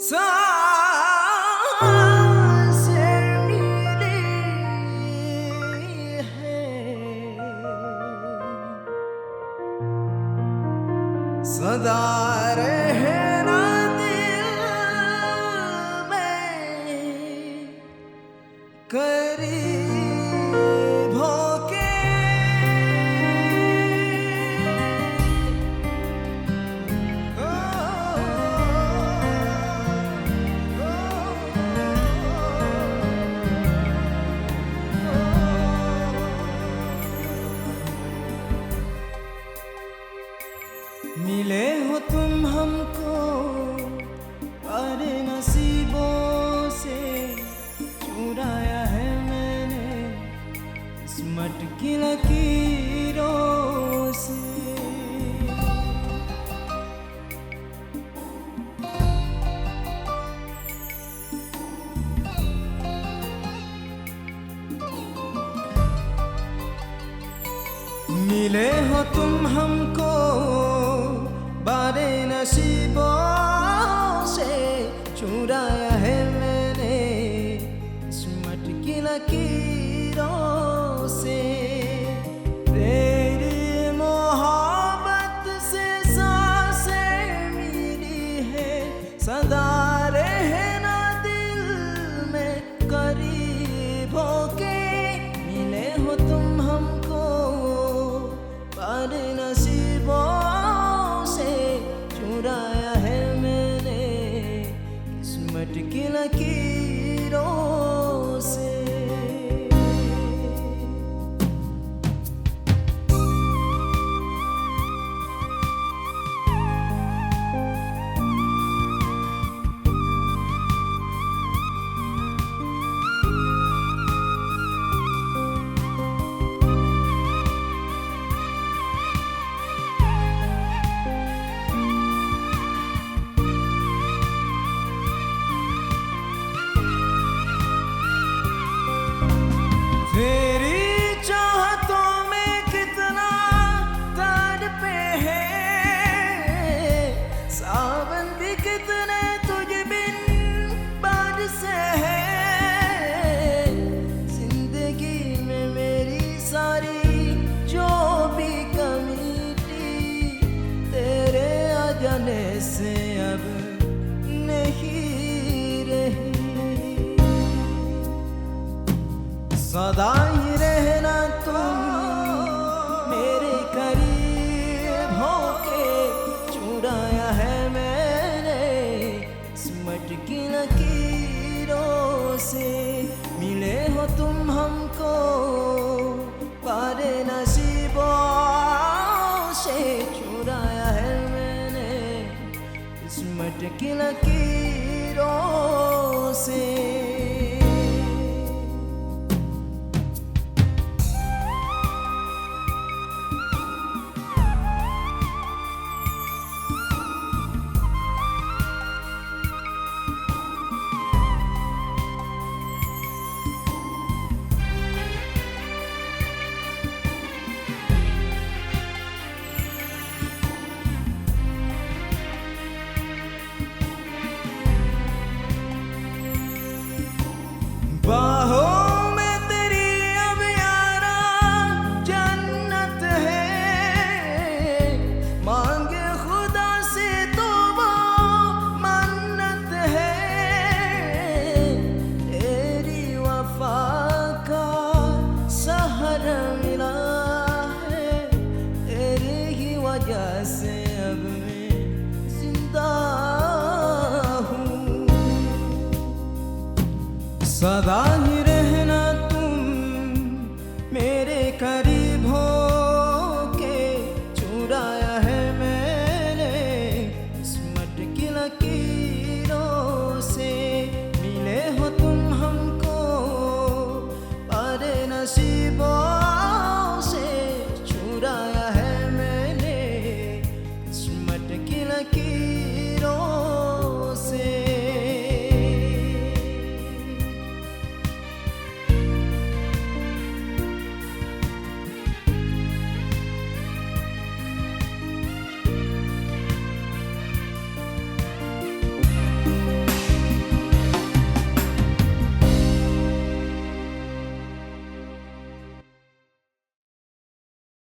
सांसें मिली हैं, सदा रहना दिल में करीब होके। मिले हो तुम हमको अरे नसीबों से, चुराया है मैंने इस मटकी लकीरों से। मिले हो तुम हमको बारे नसीबों से, चुराया है मैंने इस मटकी लकीरों से। तेरी मोहब्बत से सांसें मिली है, सदा रहना दिल में करीब होके। मिले हो तुम हमको बारे नसीबों से, चुराया है मैंने इस मटकी लकीरों से। तेरी चाहतों में कितना तड़पे हैं, सावन भी कितने तुझ बिन बरसे हैं। जिंदगी में मेरी सारी जो भी कमी थी, तेरे आ जाने से अब नहीं रही। सदा ही रहना तुम मेरे करीब होके, चुराया है मैंने इस मटकी लकीरों से। मिले हो तुम हमको पारे नसीबों से, चुराया है मैंने इस मटकी लकीरों से। बाहों में तेरी अब यारा जन्नत है, मांगे खुदा से तो वो मन्नत है। तेरी वफा का सहारा मिला है, तेरी ही वजह से अब मैं जिंदा हूँ। सदा ही रहना तुम मेरे करीब होके, चुराया है मैंने इस मटकी लकीरों